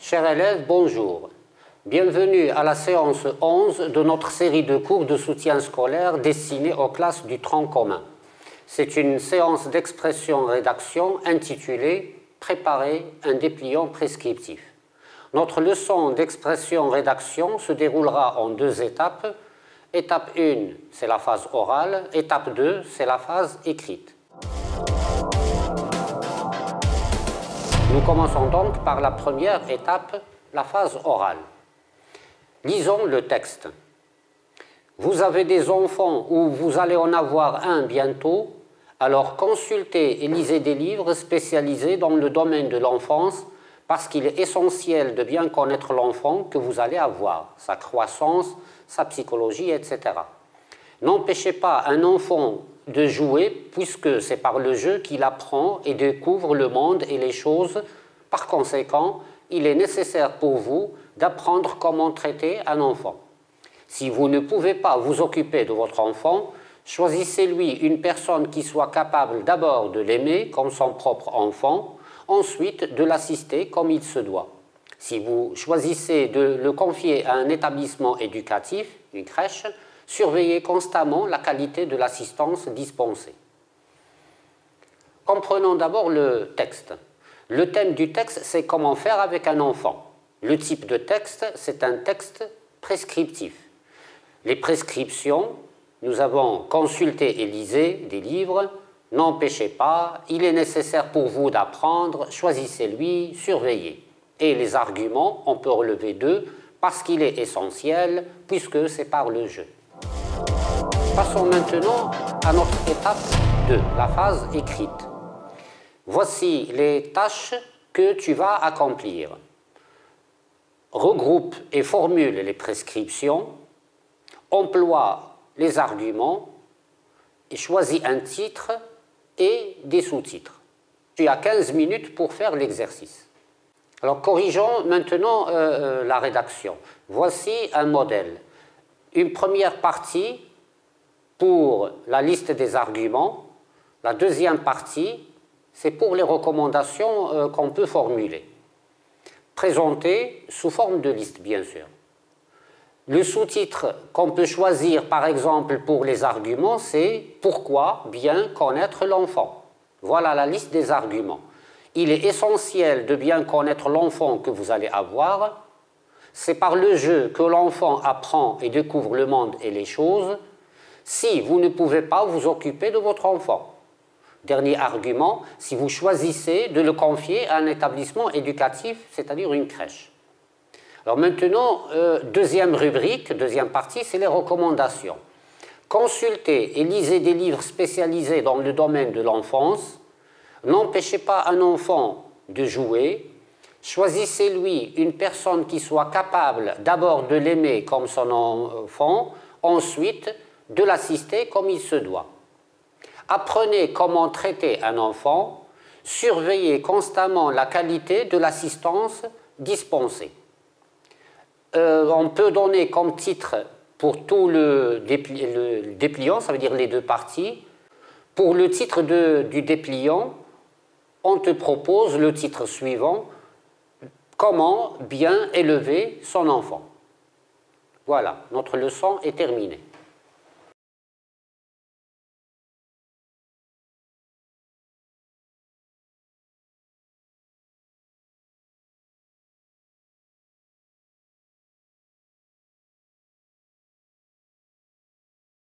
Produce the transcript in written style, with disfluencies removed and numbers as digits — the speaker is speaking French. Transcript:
Chers élèves, bonjour. Bienvenue à la séance 11 de notre série de cours de soutien scolaire destinée aux classes du tronc commun. C'est une séance d'expression-rédaction intitulée « Préparer un dépliant prescriptif ». Notre leçon d'expression-rédaction se déroulera en deux étapes. Étape 1, c'est la phase orale. Étape 2, c'est la phase écrite. Nous commençons donc par la première étape, la phase orale. Lisons le texte. Vous avez des enfants ou vous allez en avoir un bientôt, alors consultez et lisez des livres spécialisés dans le domaine de l'enfance parce qu'il est essentiel de bien connaître l'enfant que vous allez avoir, sa croissance, sa psychologie, etc. N'empêchez pas un enfant de jouer puisque c'est par le jeu qu'il apprend et découvre le monde et les choses. Par conséquent, il est nécessaire pour vous d'apprendre comment traiter un enfant. Si vous ne pouvez pas vous occuper de votre enfant, choisissez-lui une personne qui soit capable d'abord de l'aimer comme son propre enfant, ensuite de l'assister comme il se doit. Si vous choisissez de le confier à un établissement éducatif, une crèche, surveillez constamment la qualité de l'assistance dispensée. Comprenons d'abord le texte. Le thème du texte, c'est comment faire avec un enfant. Le type de texte, c'est un texte prescriptif. Les prescriptions, nous avons consulté et lisez des livres, n'empêchez pas, il est nécessaire pour vous d'apprendre, choisissez-lui, surveillez. Et les arguments, on peut relever deux, parce qu'il est essentiel, puisque c'est par le jeu. Passons maintenant à notre étape 2, la phase écrite. Voici les tâches que tu vas accomplir. Regroupe et formule les prescriptions, emploie les arguments, et choisis un titre et des sous-titres. Tu as 15 minutes pour faire l'exercice. Alors corrigeons maintenant la rédaction. Voici un modèle. Une première partie pour la liste des arguments. La deuxième partie, c'est pour les recommandations qu'on peut formuler. Présentées sous forme de liste, bien sûr. Le sous-titre qu'on peut choisir, par exemple, pour les arguments, c'est « Pourquoi bien connaître l'enfant ?» Voilà la liste des arguments. Il est essentiel de bien connaître l'enfant que vous allez avoir. C'est par le jeu que l'enfant apprend et découvre le monde et les choses. Si vous ne pouvez pas vous occuper de votre enfant. Dernier argument, si vous choisissez de le confier à un établissement éducatif, c'est-à-dire une crèche. Alors maintenant, deuxième rubrique, deuxième partie, c'est les recommandations. Consultez et lisez des livres spécialisés dans le domaine de l'enfance. N'empêchez pas un enfant de jouer. Choisissez-lui une personne qui soit capable d'abord de l'aimer comme son enfant, ensuite de l'assister comme il se doit. Apprenez comment traiter un enfant, surveillez constamment la qualité de l'assistance dispensée. On peut donner comme titre pour tout le dépliant, ça veut dire les deux parties. Pour le titre du dépliant, on te propose le titre suivant, « Comment bien élever son enfant ». Voilà, notre leçon est terminée.